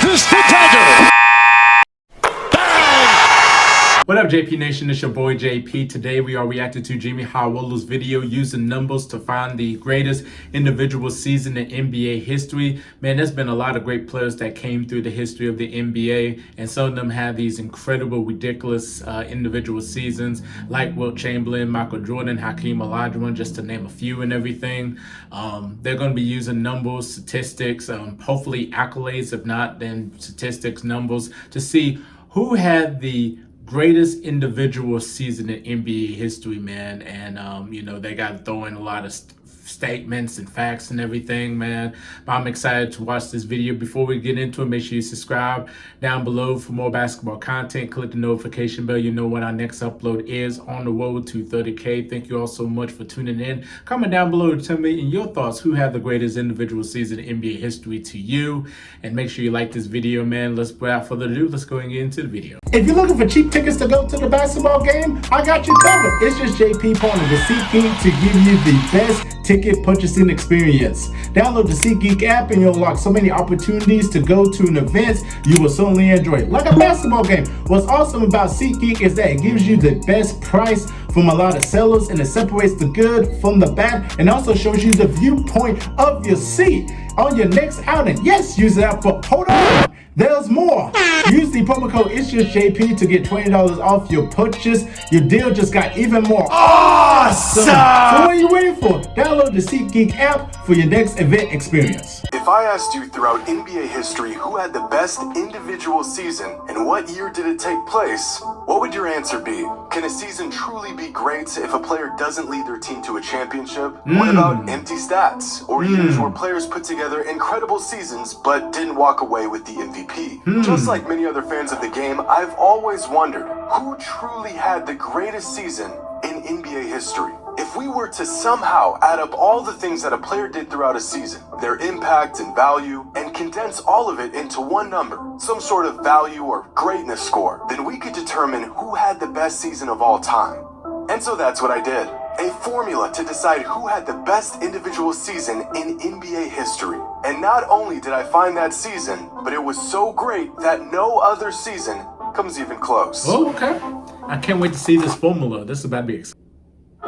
releases the dagger. What up, JP Nation? It's your boy JP. Today we are reacting to Jxmyhighroler's video using numbers to find the greatest individual season in NBA history. Man, there's been a lot of great players that came through the history of the NBA, and some of them have these incredible, ridiculous individual seasons, like Wilt Chamberlain, Michael Jordan, Hakeem Olajuwon, just to name a few and everything. They're going to be using numbers, statistics, hopefully accolades, if not, then statistics, numbers, to see who had the greatest individual season in NBA history, man. And you know, they got to throw in a lot of statements and facts and everything, man. But I'm excited to watch this video. Before we get into it, make sure you subscribe down below for more basketball content. Click the notification bell. You know when our next upload is. On the road to 30K. Thank you all so much for tuning in. Comment down below to tell me in your thoughts who had the greatest individual season in NBA history to you. And make sure you like this video, man. Without further ado, let's go and get into the video. If you're looking for cheap tickets to go to the basketball game, I got you covered. It's just JP Partner, the SeatGeek, to give you the best ticket purchasing experience. Download the SeatGeek app and you'll unlock so many opportunities to go to an event you will certainly enjoy, like a basketball game. What's awesome about SeatGeek is that it gives you the best price from a lot of sellers, and it separates the good from the bad, and also shows you the viewpoint of your seat on your next outing. Yes, use that for, hold on, there's more. Use the promo code It'sJustJP to get $20 off your purchase. Your deal just got even more awesome. So what are you waiting for? Download the SeatGeek app for your next event experience. If I asked you throughout NBA history who had the best individual season and what year did it take place, what would your answer be? Can a season truly be great if a player doesn't lead their team to a championship? What about empty stats or years where players put together incredible seasons but didn't walk away with the MVP? Just like many other fans of the game, I've always wondered who truly had the greatest season in NBA history. If we were to somehow add up all the things that a player did throughout a season, their impact and value, and condense all of it into one number, some sort of value or greatness score, then we could determine who had the best season of all time. And so that's what I did. A formula to decide who had the best individual season in NBA history. And not only did I find that season, but it was so great that no other season comes even close. Oh, okay. I can't wait to see this formula. This is about to be exciting.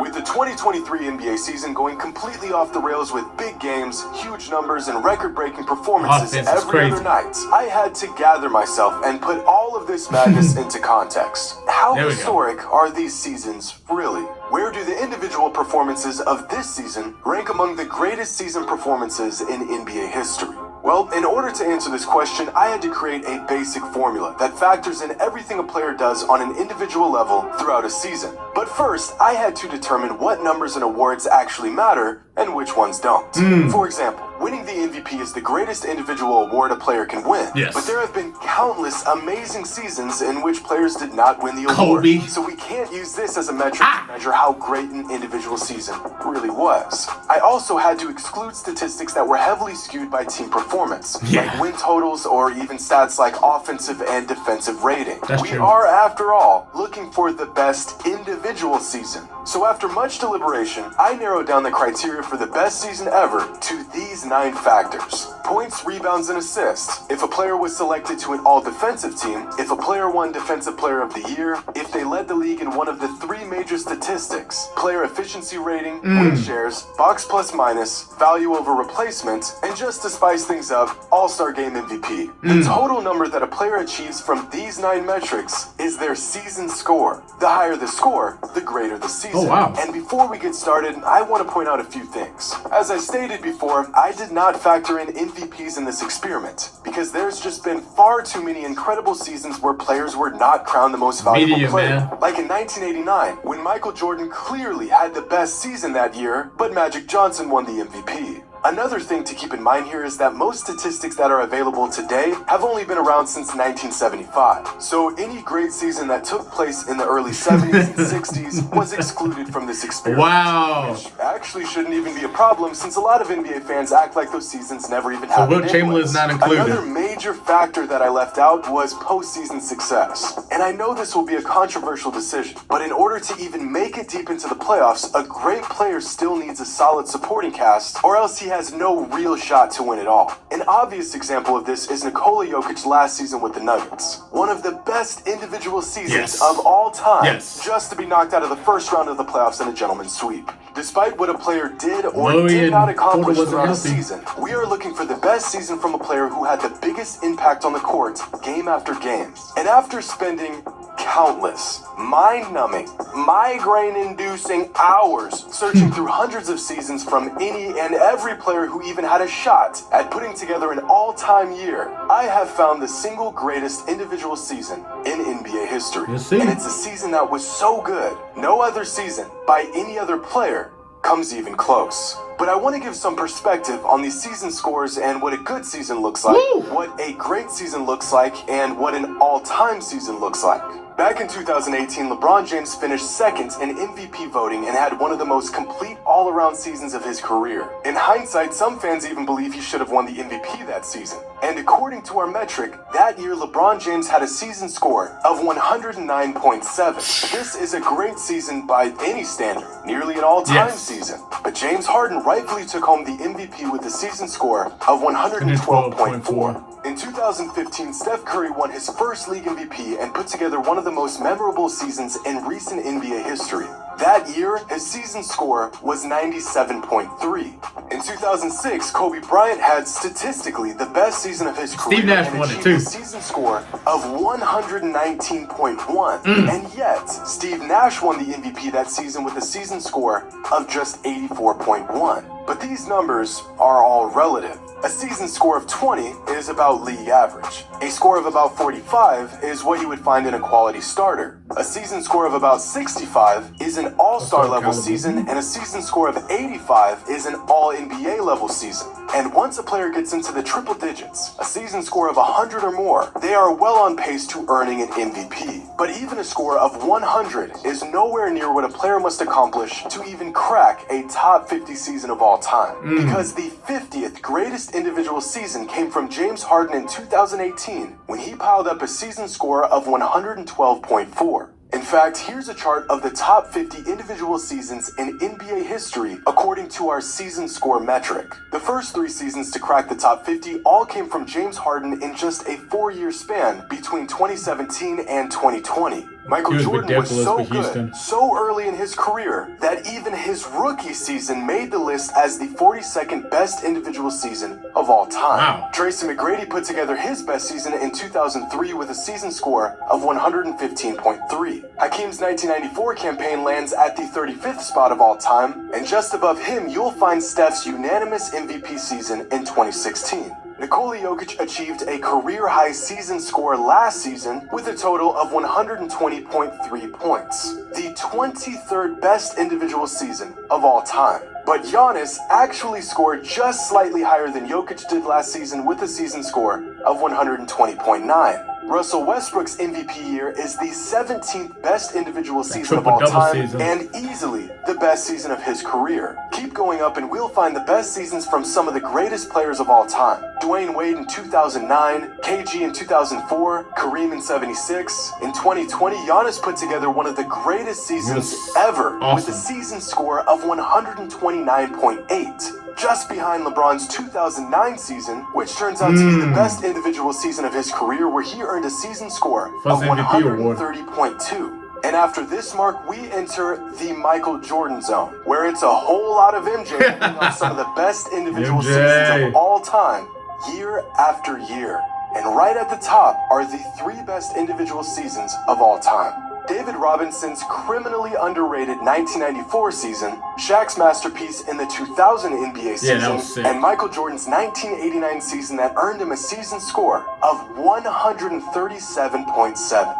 With the 2023 NBA season going completely off the rails with big games, huge numbers, and record-breaking performances every other night, I had to gather myself and put all of this madness into context. How historic are these seasons really? Where do the individual performances of this season rank among the greatest season performances in NBA history? Well, in order to answer this question, I had to create a basic formula that factors in everything a player does on an individual level throughout a season. But first, I had to determine what numbers and awards actually matter and which ones don't. For example, winning the MVP is the greatest individual award a player can win. But there have been countless amazing seasons in which players did not win the award. So we can't use this as a metric to measure how great an individual season really was. I also had to exclude statistics that were heavily skewed by team performance, like win totals or even stats like offensive and defensive rating. We are, after all, looking for the best individual season. So after much deliberation, I narrowed down the criteria for the best season ever to these 9 factors. Points, rebounds, and assists. If a player was selected to an all-defensive team, if a player won Defensive Player of the Year, if they led the league in one of the 3 major statistics, player efficiency rating, win shares, box plus minus, value over replacement, and just to spice things up, All-Star Game MVP. The total number that a player achieves from these 9 metrics is their season score. The higher the score, the greater the season. And before we get started, I want to point out a few things. As I stated before, I did not factor in MVPs in this experiment because there's just been far too many incredible seasons where players were not crowned the most valuable player. Like in 1989, when Michael Jordan clearly had the best season that year, but Magic Johnson won the MVP. Another thing to keep in mind here is that most statistics that are available today have only been around since 1975. So any great season that took place in the early 70s and 60s was excluded from this experiment. Which actually shouldn't even be a problem since a lot of NBA fans act like those seasons never even happened. So Wilt Chamberlain is not included. Another major major factor that I left out was postseason success. And I know this will be a controversial decision, but in order to even make it deep into the playoffs, a great player still needs a solid supporting cast, or else he has no real shot to win it all. An obvious example of this is Nikola Jokić last season with the Nuggets. One of the best individual seasons of all time, just to be knocked out of the first round of the playoffs in a gentleman's sweep. Despite what a player did or did not accomplish throughout a season, we are looking for the best season from a player who had the biggest impact on the court game after game. And after spending countless, mind-numbing, migraine-inducing hours searching through hundreds of seasons from any and every player who even had a shot at putting together an all-time year, I have found the single greatest individual season in NBA history. And it's a season that was so good, no other season by any other player comes even close. But I want to give some perspective on these season scores and what a good season looks like, what a great season looks like, and what an all-time season looks like. Back in 2018, LeBron James finished second in MVP voting and had one of the most complete all-around seasons of his career. In hindsight, some fans even believe he should have won the MVP that season. And according to our metric, that year LeBron James had a season score of 109.7. This is a great season by any standard, nearly an all-time season. But James Harden rightfully took home the MVP with a season score of 112.4. In 2015, Steph Curry won his first league MVP and put together one of the most memorable seasons in recent NBA history. That year, his season score was 97.3. In 2006, Kobe Bryant had statistically the best season of his career and achieved a season score of 119.1. And yet, Steve Nash won the MVP that season with a season score of just 84.1. But these numbers are all relative. A season score of 20 is about league average. A score of about 45 is what you would find in a quality starter. A season score of about 65 is an all-star level season, and a season score of 85 is an all-NBA level season. And once a player gets into the triple digits, a season score of 100 or more, they are well on pace to earning an MVP. But even a score of 100 is nowhere near what a player must accomplish to even crack a top 50 season of all time. Because the 50th greatest individual season came from James Harden in 2018 when he piled up a season score of 112.4. In fact, here's a chart of the top 50 individual seasons in NBA history according to our season score metric. The first 3 seasons to crack the top 50 all came from James Harden in just a 4-year span between 2017 and 2020. Michael Jordan was so good, so early in his career, that even his rookie season made the list as the 42nd best individual season of all time. Tracy McGrady put together his best season in 2003 with a season score of 115.3. Hakeem's 1994 campaign lands at the 35th spot of all time, and just above him you'll find Steph's unanimous MVP season in 2016. Nikola Jokić achieved a career-high season score last season with a total of 120.3 points, the 23rd best individual season of all time. But Giannis actually scored just slightly higher than Jokić did last season with a season score of 120.9. Russell Westbrook's MVP year is the 17th best individual season of all time and easily the best season of his career. Keep going up and we'll find the best seasons from some of the greatest players of all time. Dwayne Wade in 2009, KG in 2004, Kareem in 76. In 2020, Giannis put together one of the greatest seasons ever with a season score of 129.8. Just behind LeBron's 2009 season, which turns out to be the best individual season of his career, where he earned a season score of 130.2. And after this mark, we enter the Michael Jordan zone, where it's a whole lot of MJ winning on some of the best individual seasons of all time, year after year. And right at the top are the 3 best individual seasons of all time. David Robinson's criminally underrated 1994 season, Shaq's masterpiece in the 2000 NBA season, and Michael Jordan's 1989 season that earned him a season score of 137.7.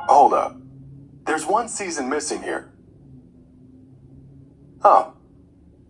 Hold up. There's one season missing here. Oh,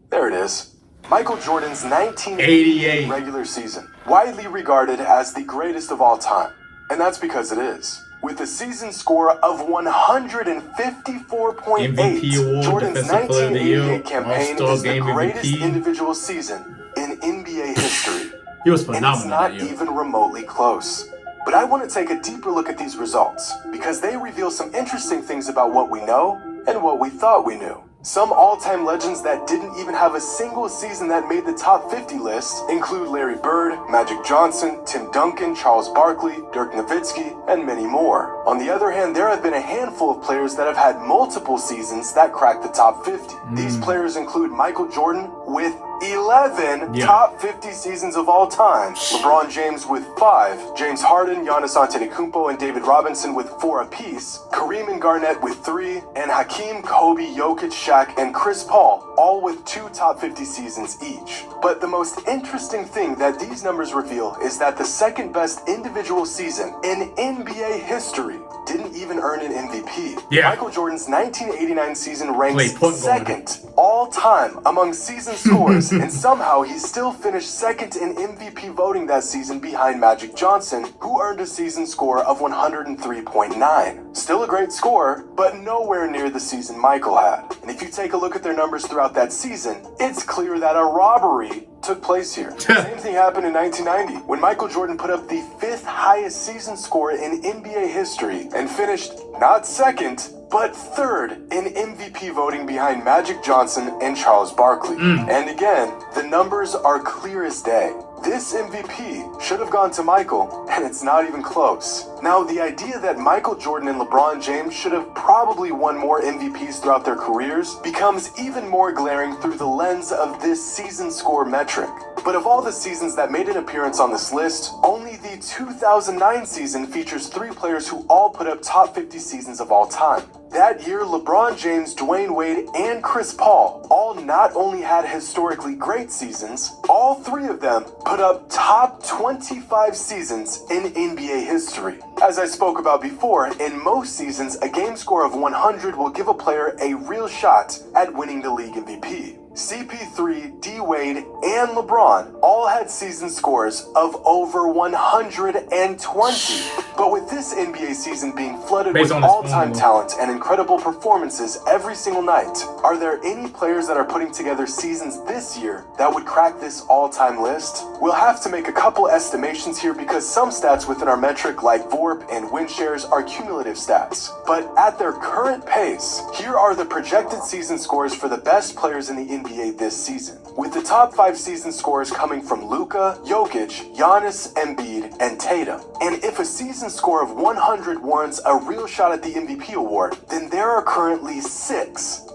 there it is. Michael Jordan's 1988 regular season, widely regarded as the greatest of all time. And that's because it is. With a season score of 154.8, Jordan's 1988 campaign is the greatest individual season in NBA history. He was And it's phenomenal not that year. even remotely close. But I want to take a deeper look at these results because they reveal some interesting things about what we know and what we thought we knew. Some all-time legends that didn't even have a single season that made the top 50 list include Larry Bird, Magic Johnson, Tim Duncan, Charles Barkley, Dirk Nowitzki, and many more. On the other hand, there have been a handful of players that have had multiple seasons that cracked the top 50. These players include Michael Jordan with 11 top 50 seasons of all time, LeBron James with 5, James Harden, Giannis Antetokounmpo, and David Robinson with 4 apiece, Kareem and Garnett with 3, and Hakeem, Kobe, Jokic, Shaq, and Chris Paul, all with 2 top 50 seasons each. But the most interesting thing that these numbers reveal is that the second best individual season in NBA history didn't even earn an MVP. Michael Jordan's 1989 season ranks second all time among season scores, and somehow he still finished second in MVP voting that season behind Magic Johnson, who earned a season score of 103.9. Still a great score, but nowhere near the season Michael had. And if you take a look at their numbers throughout that season, it's clear that a robbery took place here. Same thing happened in 1990 when Michael Jordan put up the 5th highest season score in NBA history and finished not second, but 3rd in MVP voting behind Magic Johnson and Charles Barkley. And again, the numbers are clear as day. This MVP should have gone to Michael, and it's not even close. Now, the idea that Michael Jordan and LeBron James should have probably won more MVPs throughout their careers becomes even more glaring through the lens of this season score metric. But of all the seasons that made an appearance on this list, only the 2009 season features 3 players who all put up top 50 seasons of all time. That year, LeBron James, Dwayne Wade, and Chris Paul all not only had historically great seasons, all 3 of them put up top 25 seasons in NBA history. As I spoke about before, in most seasons, a game score of 100 will give a player a real shot at winning the league MVP. CP3, D Wade, and LeBron all had season scores of over 120. But with this NBA season being flooded with all-time talent and incredible performances every single night, are there any players that are putting together seasons this year that would crack this all-time list? We'll have to make a couple estimations here because some stats within our metric like VORP and win shares are cumulative stats. But at their current pace, here are the projected season scores for the best players in the NBA this season, with the top 5 season scores coming from Luka, Jokić, Giannis, Embiid, and Tatum. And if a season score of 100 warrants a real shot at the MVP award, then there are currently 6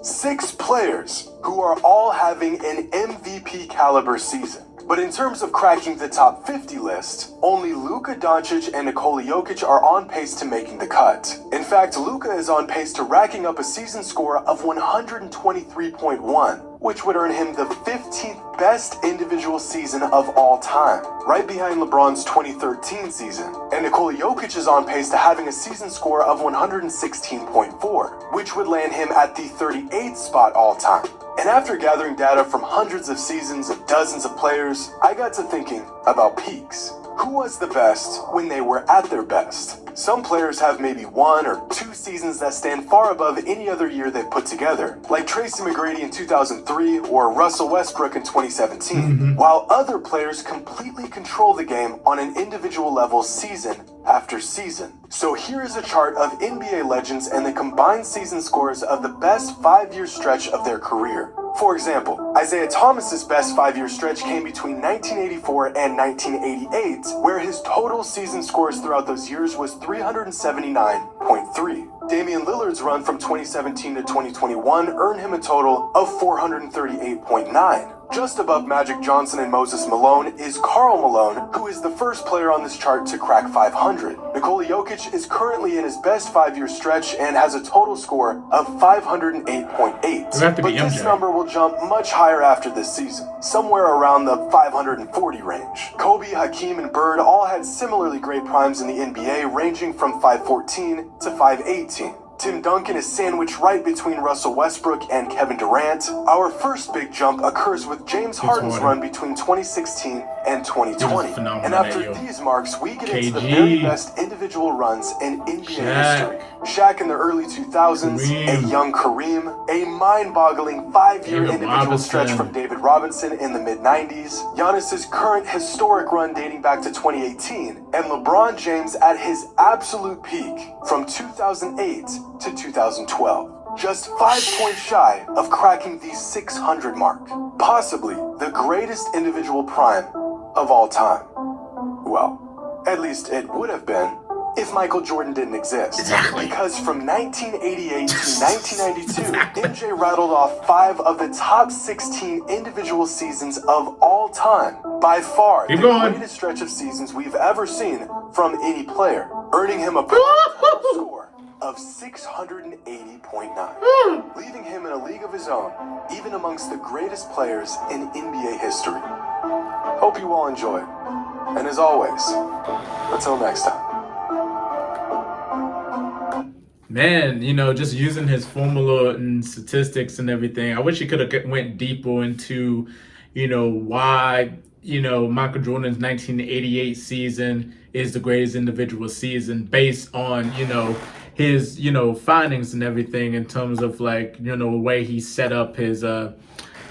players who are all having an MVP caliber season. But in terms of cracking the top 50 list, only Luka Doncic and Nikola Jokić are on pace to making the cut. In fact, Luka is on pace to racking up a season score of 123.1, which would earn him the 15th best individual season of all time, right behind LeBron's 2013 season. And Nikola Jokić is on pace to having a season score of 116.4, which would land him at the 38th spot all time. And after gathering data from hundreds of seasons of dozens of players, I got to thinking about peaks. Who was the best when they were at their best? Some players have maybe 1 or 2 seasons that stand far above any other year they've put together, like Tracy McGrady in 2003 or Russell Westbrook in 2017, while other players completely control the game on an individual level season after season. So here is a chart of NBA legends and the combined season scores of the best 5-year stretch of their career. For example, Isaiah Thomas's best 5-year stretch came between 1984 and 1988, where his total season scores throughout those years was 379.3. Damian Lillard's run from 2017 to 2021 earned him a total of 438.9. Just above Magic Johnson and Moses Malone is Karl Malone, who is the first player on this chart to crack 500. Nikola Jokić is currently in his best 5-year stretch and has a total score of 508.8. But this number will jump much higher after this season, somewhere around the 540 range. Kobe, Hakeem, and Bird all had similarly great primes in the NBA, ranging from 514 to 518. Tim Duncan is sandwiched right between Russell Westbrook and Kevin Durant. Our first big jump occurs with James Harden's run between 2016 and 2020. And after these marks, we get into the very best individual runs in NBA history. Shaq in the early 2000s, a young Kareem, a mind-boggling 5-year individual stretch from David Robinson in the mid-90s, Giannis's current historic run dating back to 2018, and LeBron James at his absolute peak from 2008 to 2012. Just 5 points shy of cracking the 600 mark. Possibly the greatest individual prime of all time. Well, at least it would have been if Michael Jordan didn't exist. Because from 1988 to 1992, MJ rattled off 5 of the top 16 individual seasons of all time. By far, the greatest stretch of seasons we've ever seen from any player, earning him a score of 680.9, leaving him in a league of his own, even amongst the greatest players in NBA history. Hope you all enjoyed. And as always, until next time. Man, you know, just using his formula and statistics and everything, I wish he could have went deeper into, you know, why, you know, Michael Jordan's 1988 season is the greatest individual season based on, you know, his, you know, findings and everything in terms of, like, you know, the way he set up his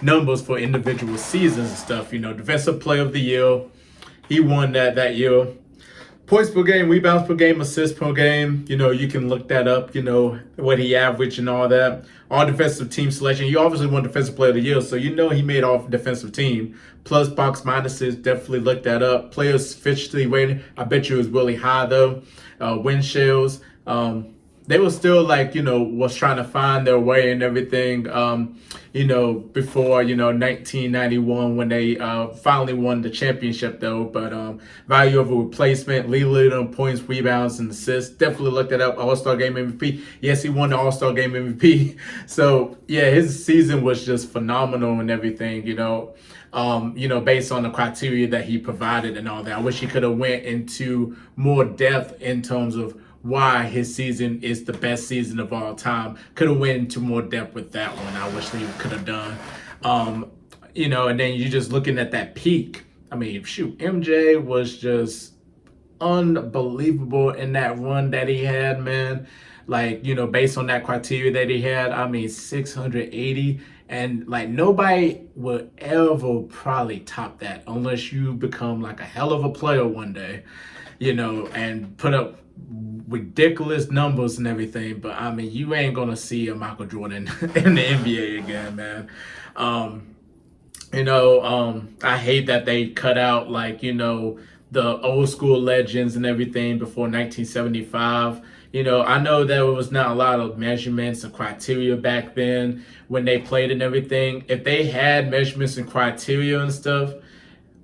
numbers for individual seasons and stuff. You know, defensive player of the year, he won that year. Points per game, rebounds per game, assists per game. You know, you can look that up, you know, what he averaged and all that. All defensive team selection. He obviously won defensive player of the year, so you know he made off defensive team. Plus box minuses, definitely look that up. Players officially rated, I bet you it was really high though. Win shares. They were still, like, you know, was trying to find their way and everything, you know, before, you know, 1991 when they finally won the championship, though. But value over replacement, lead leader in points, rebounds, and assists. Definitely look that up. All-Star Game MVP. Yes, he won the All-Star Game MVP. So, yeah, his season was just phenomenal and everything, you know, based on the criteria that he provided and all that. I wish he could have went into more depth in terms of why his season is the best season of all time. Could have went into more depth with that one. I wish he could have done. You know, and then you're just looking at that peak. I mean, shoot, MJ was just unbelievable in that run that he had, man. Like, you know, based on that criteria that he had, I mean, 680. And, like, nobody will ever probably top that unless you become, like, a hell of a player one day, you know, and put up ridiculous numbers and everything. But I mean, you ain't gonna see a Michael Jordan in the NBA again, man. I hate that they cut out, like, you know, the old school legends and everything before 1975. You know, I know there was not a lot of measurements and criteria back then when they played and everything. If they had measurements and criteria and stuff,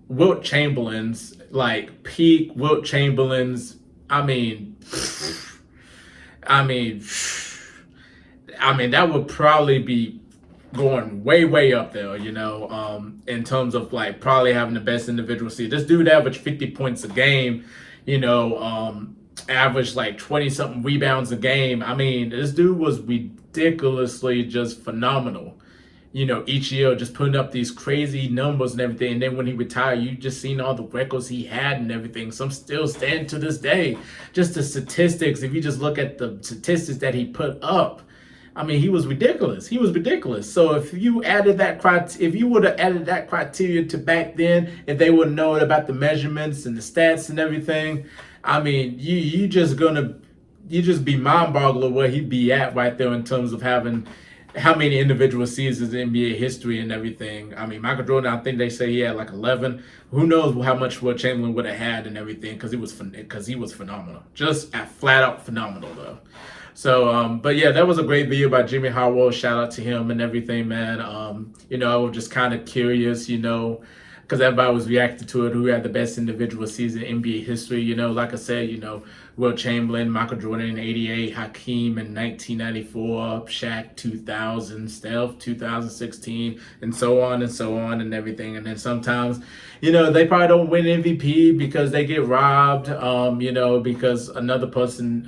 Wilt Chamberlain's, like, peak Wilt Chamberlain's, I mean, that would probably be going way up there, you know, in terms of, like, probably having the best individual season. This dude averaged 50 points a game, you know, averaged like 20-something rebounds a game. I mean, this dude was ridiculously just phenomenal. You know, each year just putting up these crazy numbers and everything. And then when he retired, you just seen all the records he had and everything. Some still stand to this day. Just the statistics, if you just look at the statistics that he put up, I mean, he was ridiculous. He was ridiculous. So if you added that if you would have added that criteria to back then, if they would have known about the measurements and the stats and everything, I mean, you just be mind-boggling where he'd be at right there in terms of having how many individual seasons in NBA history and everything. I mean, Michael Jordan, I think they say he had like 11. Who knows how much Wilt Chamberlain would have had and everything, because he was phenomenal. Just flat out phenomenal, though. So, but yeah, that was a great video by Jxmyhighroller. Shout out to him and everything, man. You know, I was just kind of curious, you know, because everybody was reacting to it, who had the best individual season in NBA history. You know, like I said, you know, Wilt Chamberlain, Michael Jordan in 88, Hakeem in 1994, Shaq 2000, Steph 2016, and so on and everything. And then sometimes, you know, they probably don't win MVP because they get robbed, you know, because another person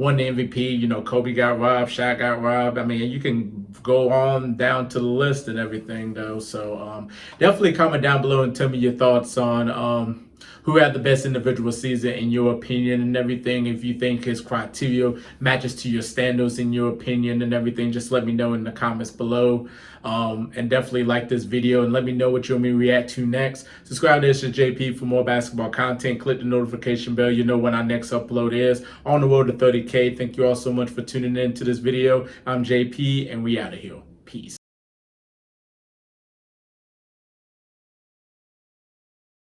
won the MVP. You know, Kobe got robbed, Shaq got robbed. I mean, you can go on down to the list and everything, though. So definitely comment down below and tell me your thoughts on who had the best individual season in your opinion and everything. If you think his criteria matches to your standards in your opinion and everything, just let me know in the comments below. And definitely like this video and let me know what you want me to react to next. Subscribe to this is JP for more basketball content. Click the notification bell. You know when our next upload is. On the road to 30K. Thank you all so much for tuning in to this video. I'm JP and we out of here. Peace.